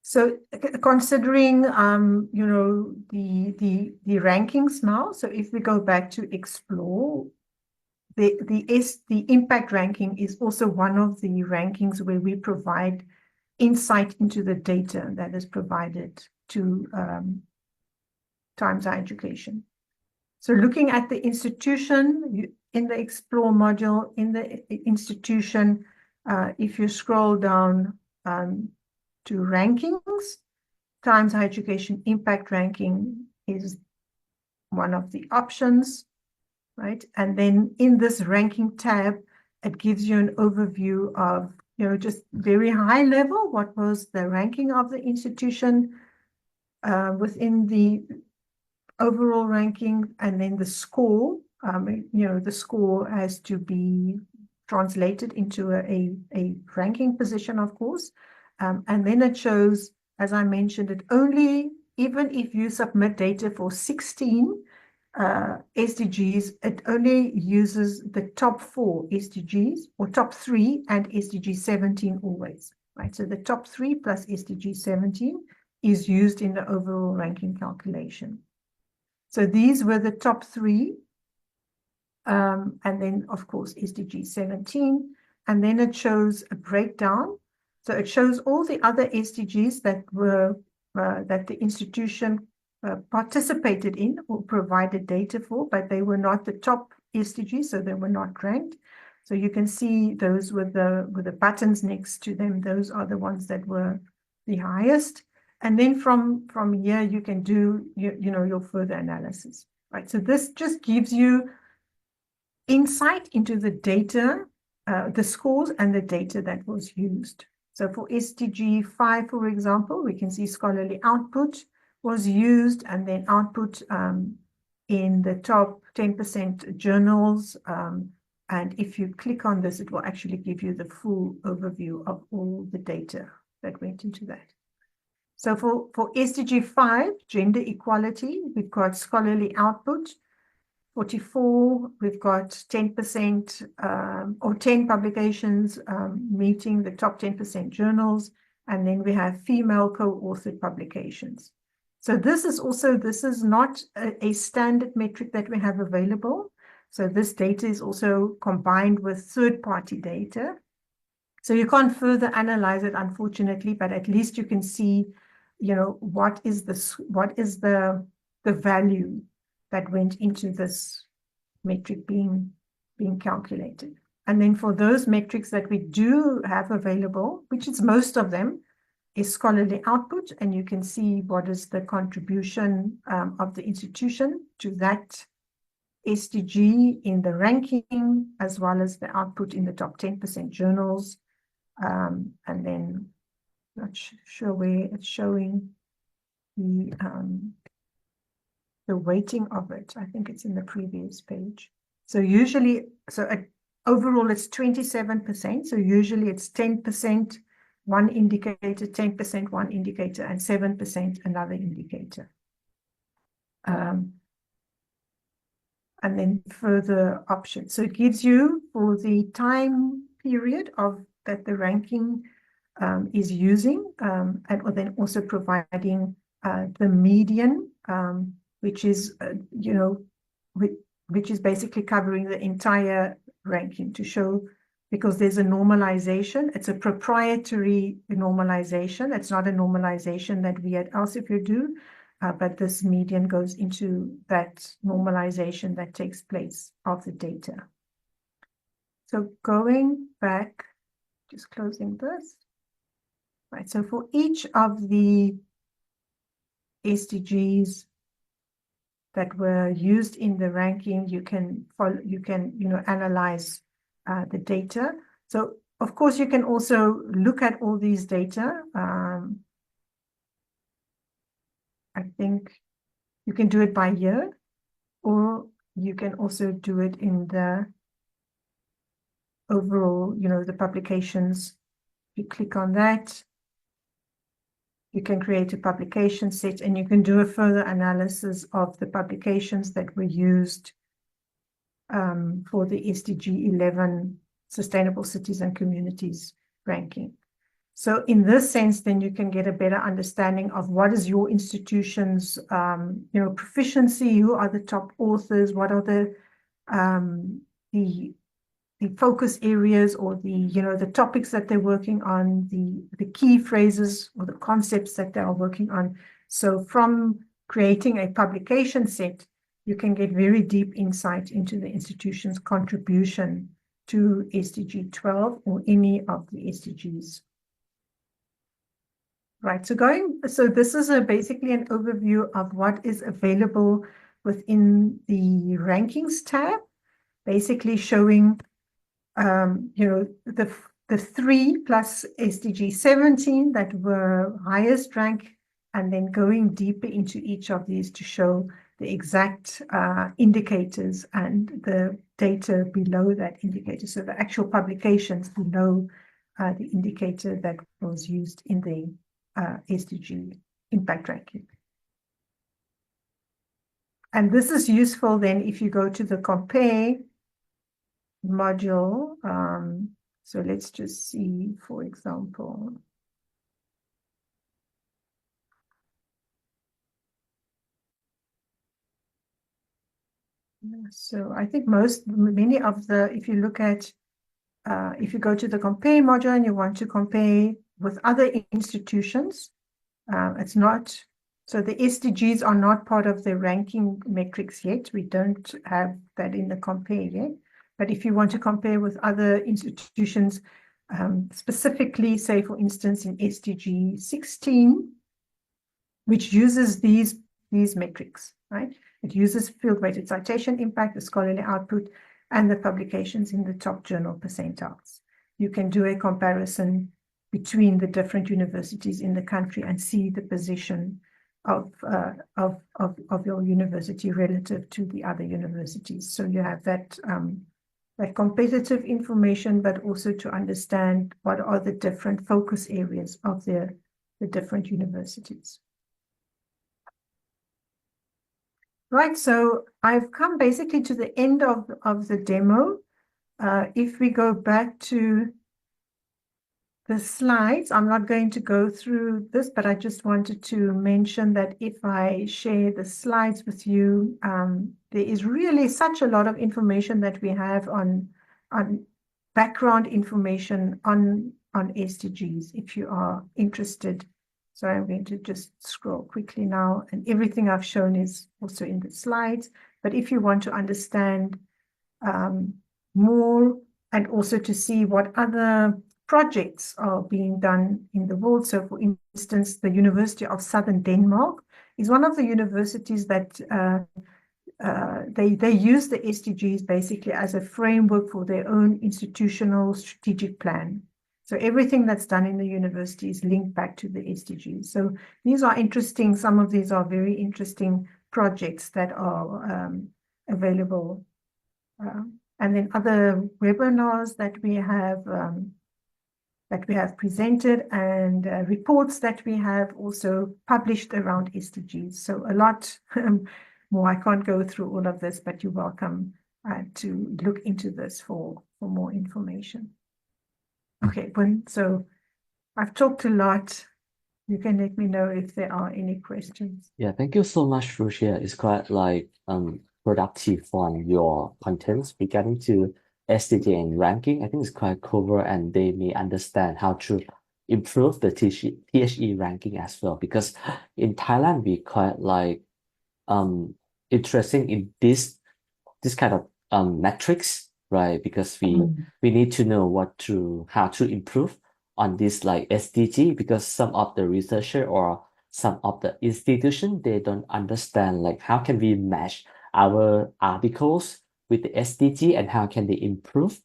So considering the rankings now. So if we go back to explore, the impact ranking is also one of the rankings where we provide insight into the data that is provided to Times Higher Education. So looking at the institution, in the Explore module, in the institution, if you scroll down to rankings, Times Higher Education Impact Ranking is one of the options, right? And then in this ranking tab, it gives you an overview of, just very high level, what was the ranking of the institution within the overall ranking, and then the score. The score has to be translated into a ranking position, of course. And then it shows, as I mentioned, it only, even if you submit data for 16 SDGs, it only uses the top 4 SDGs, or top 3 and SDG 17 always, right? So the top 3 plus SDG 17 is used in the overall ranking calculation. So these were the top 3. And then, of course, SDG 17. And then it shows a breakdown. So it shows all the other SDGs that were that the institution participated in or provided data for, but they were not the top SDGs, so they were not ranked. So you can see those with the buttons next to them. Those are the ones that were the highest. And then from here, you can do your further analysis, right? So this just gives you insight into the data, the scores and the data that was used. So for SDG 5, for example, we can see scholarly output was used, and then output in the top 10% journals. And if you click on this, it will actually give you the full overview of all the data that went into that. So for SDG 5, gender equality, we've got scholarly output. 44, we've got 10% or 10 publications meeting the top 10% journals. And then we have female co-authored publications. So this is not a standard metric that we have available. So this data is also combined with third-party data. So you can't further analyze it, unfortunately, but at least you can see, what is the value that went into this metric being calculated. And then for those metrics that we do have available, which is most of them, is scholarly output, and you can see what is the contribution of the institution to that SDG in the ranking, as well as the output in the top 10% journals. And then not sure where it's showing the weighting of it. I think it's in the previous page. So usually, overall it's 27%. So usually it's 10% one indicator, 10% one indicator, and 7% another indicator. And then further options. So it gives you, for the time period that the ranking is using, and then also providing the median, which is which is basically covering the entire ranking to show, because there's a normalization. It's a proprietary normalization. It's not a normalization that we at Elsevier do, but this median goes into that normalization that takes place of the data. So going back, just closing this. right? So for each of the SDGs that were used in the ranking, you can follow, analyze the data. So of course, you can also look at all these data. I think you can do it by year, or you can also do it in the overall, the publications. You click on that, you can create a publication set, and you can do a further analysis of the publications that were used for the SDG 11 Sustainable Cities and Communities ranking. So in this sense, then you can get a better understanding of what is your institution's, proficiency, who are the top authors, what are the focus areas, or the topics that they're working on, the key phrases or the concepts that they are working on. So from creating a publication set, you can get very deep insight into the institution's contribution to SDG 12 or any of the SDGs. Right, so this is basically an overview of what is available within the rankings tab, basically showing the 3 plus SDG 17 that were highest rank, and then going deeper into each of these to show the exact indicators and the data below that indicator. So the actual publications below the indicator that was used in the SDG impact ranking. And this is useful then if you go to the compare module. So let's just see, for example, so I think many of the, if you look at, if you go to the compare module and you want to compare with other institutions, it's not, so the SDGs are not part of the ranking metrics yet. We don't have that in the compare yet. But if you want to compare with other institutions, specifically, say, for instance, in SDG 16, which uses these metrics, right? It uses field-weighted citation impact, the scholarly output, and the publications in the top journal percentiles. You can do a comparison between the different universities in the country and see the position of your university relative to the other universities. So you have that competitive information, but also to understand what are the different focus areas of the different universities. Right, so I've come basically to the end of the demo. If we go back to the slides, I'm not going to go through this, but I just wanted to mention that if I share the slides with you, there is really such a lot of information that we have on background information on SDGs, if you are interested. So I'm going to just scroll quickly now, and everything I've shown is also in the slides. But if you want to understand more, and also to see what other projects are being done in the world. So for instance, the University of Southern Denmark is one of the universities that they use the SDGs basically as a framework for their own institutional strategic plan. So everything that's done in the university is linked back to the SDGs. So these are interesting. Some of these are very interesting projects that are available. And then other webinars that we have presented, and reports that we have also published around SDGs. So a lot more. I can't go through all of this, but you're welcome to look into this for more information. Okay, so I've talked a lot. You can let me know if there are any questions. Yeah, thank you so much, Lucia. It's quite like productive on your contents regarding to SDG and ranking. I think it's quite cover, and they may understand how to improve the THE ranking as well. Because in Thailand, we quite like interesting in this kind of metrics, right? Because we need to know how to improve on this like SDG because some of the researcher or some of the institution they don't understand like how can we match our articles with the SDG and how can they improve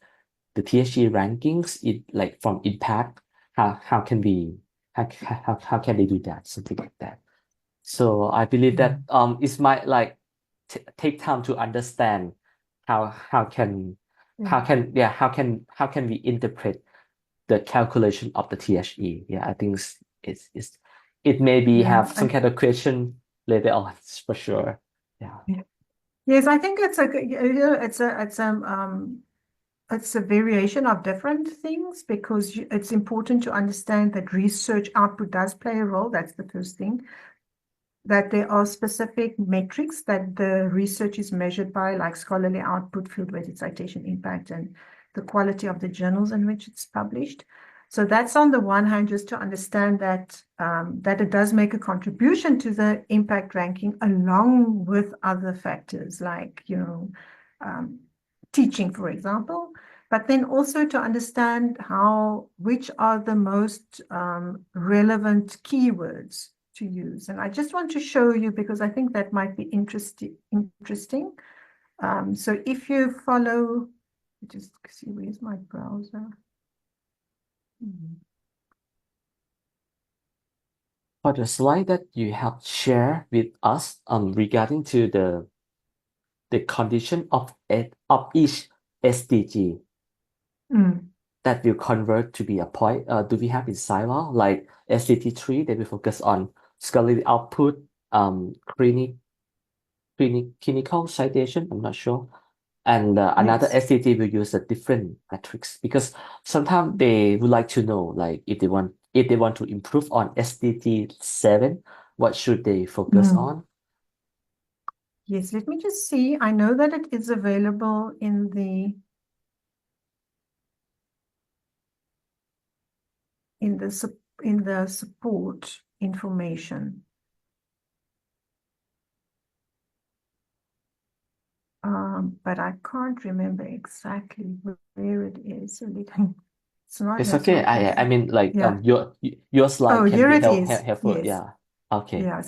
the THG rankings it like from impact how can we how can they do that something like that so I believe that Mm. it might like take time to understand how can Yeah. how can we interpret the calculation of the THE yeah I think it's it maybe Yeah. have some kind of question later on for sure yeah Yeah. Yes, I think it's a variation of different things because it's important to understand that research output does play a role. That's the first thing. That there are specific metrics that the research is measured by, like scholarly output, field-weighted citation impact, and the quality of the journals in which it's published. So that's on the one hand, just to understand that that it does make a contribution to the impact ranking, along with other factors like um, teaching, for example. But then also to understand which are the most relevant keywords to use. And I just want to show you because I think that might be interesting. So if you follow, just see where's my browser. for the slide that you have shared with us regarding to the condition of each SDG Mm. that will convert to be a point. Do we have in Scival like SDG 3 that we focus on scholarly output, clinical citation? I'm not sure. And another Yes. SDG will use a different metrics because sometimes they would like to know like if they want to improve on SDG 7, what should they focus Mm. on? Yes, let me just see. I know that it is available in the support information. But I can't remember exactly where it is. So it's not, It's no, it's okay. not I here. mean like Yeah. your slide Oh, can here be it is. helpful. Yes. Yeah. Okay. Yeah.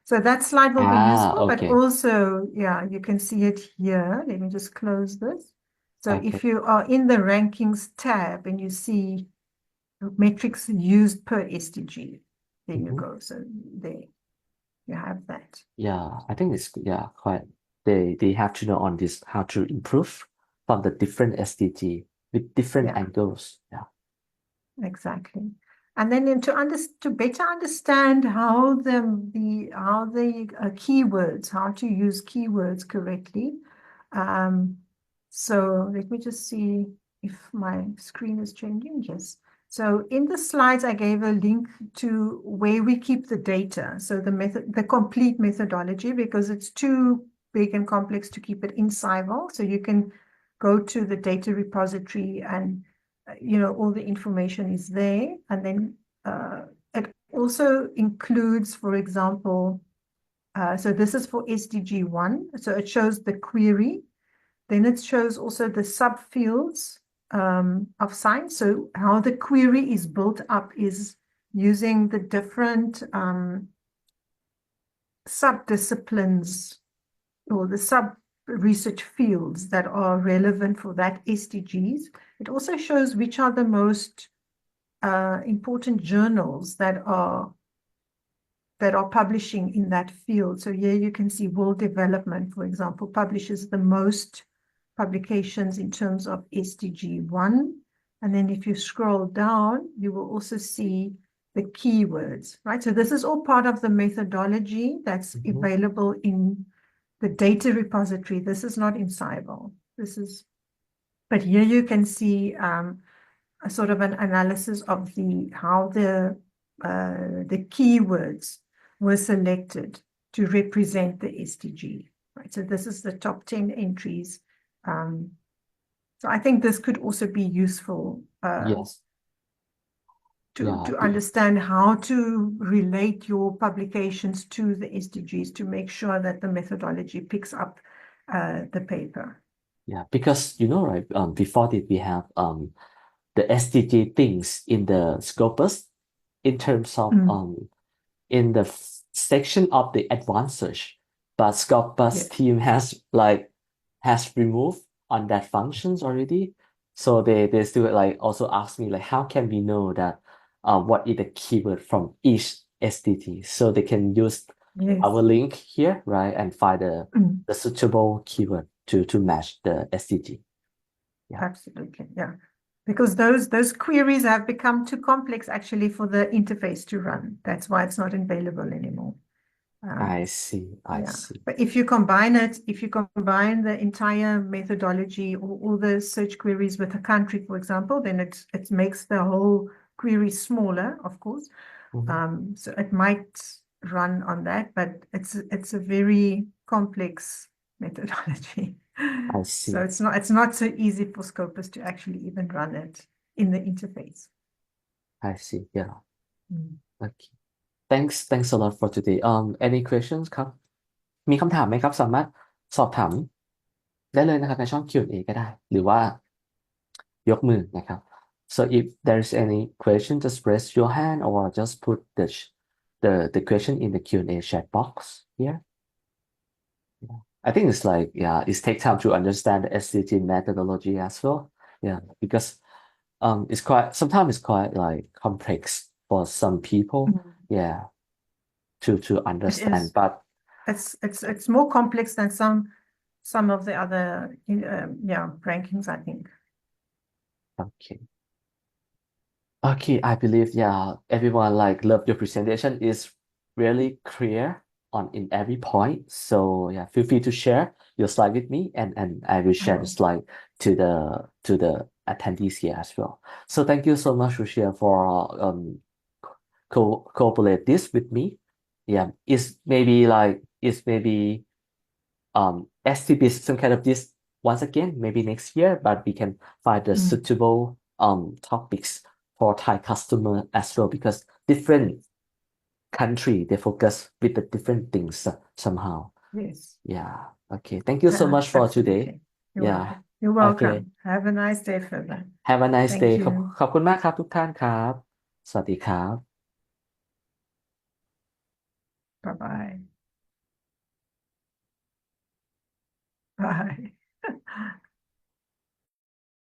So that slide will be Ah, useful, but okay. also, yeah, you can see it here. Let me just close this. So Okay. if you are in the rankings tab and you see metrics used per SDG, there you Mhm. go. So there you have that. Yeah, I think it's yeah quite they have to know on this how to improve from the different SDG with different Yeah. angles. Yeah. Exactly. And then to better understand how the keywords, how to use keywords correctly. Um, so let me just see if my screen is changing. Yes. So in the slides, I gave a link to where we keep the data. So the complete methodology, because it's too big and complex to keep it in Scival. So you can go to the data repository and all the information is there. And then it also includes, for example, so this is for SDG 1. So it shows the query. Then it shows also the subfields of science. So how the query is built up is using the different sub-disciplines or the sub-research fields that are relevant for that SDGs. It also shows which are the most important journals that are publishing in that field. So here you can see World Development, for example, publishes the most publications in terms of SDG 1. And then if you scroll down, you will also see the keywords, right? So this is all part of the methodology that's Mhm. available in the data repository. This is not in Scival. But here you can see a sort of an analysis of how the keywords were selected to represent the SDG. Right. So this is the top 10 entries. So I think this could also be useful Yes. Yeah. to understand how to relate your publications to the SDGs to make sure that the methodology picks up the paper. Yeah. Because you know, right, before that we have the SDG things in the Scopus in terms of Mm, in the section of the advanced search, but Scopus yes, team has removed on that functions already. So they still like also ask me like how can we know that what is the keyword from each SDG so they can use our yes. link here, right, and find Mm, the suitable keyword to match the SDG. Yeah, absolutely. Yeah. Because those queries have become too complex actually for the interface to run. That's why it's not available anymore. I Um, see. I yeah. see. But if you combine the entire methodology or all the search queries with a country, for example, then it makes the whole query smaller, of course. Mhm. So it might run on that, but it's a very complex methodology. I So see. it's not so easy for Scopus to actually even run it in the interface. I see. Yeah. Mm. Okay. Thanks a lot for today. Any questions ครับมีคำถามไหมครับสามารถสอบถามได้เลยนะครับในช่อง Q&A ก็ได้หรือว่ายกมือนะครับ so if there's any question just raise your hand or just put the question in the Q&A chat box here. Yeah. I think it's like, yeah, it takes time to understand the SDG methodology as well. Yeah, because it's quite sometimes it's quite like complex for some people. Mm. Yeah, to It understand. is. But It's more complex than some of the other yeah rankings, I think. okay. Okay, I believe yeah, everyone like love your presentation is really clear on in every point. So yeah, feel free to share your slide with me and I will I share the will. slide to the attendees here as well. So thank you so much, Lucia, for cooperate this with me. Yeah, it's maybe STP some kind of this once again, maybe next year, but we can find the Mm. suitable topics for Thai customer as well because different country they focus with the different things somehow. Yes. Yeah. Okay. Thank you so much for today. Absolutely. You're Yeah. welcome. You're Okay. welcome. Have a nice day further. Have a nice day. Thank ขอบyou. ขอบคุณมากครับทุกท่านครับสวัสดีครับ Bye-bye. Bye.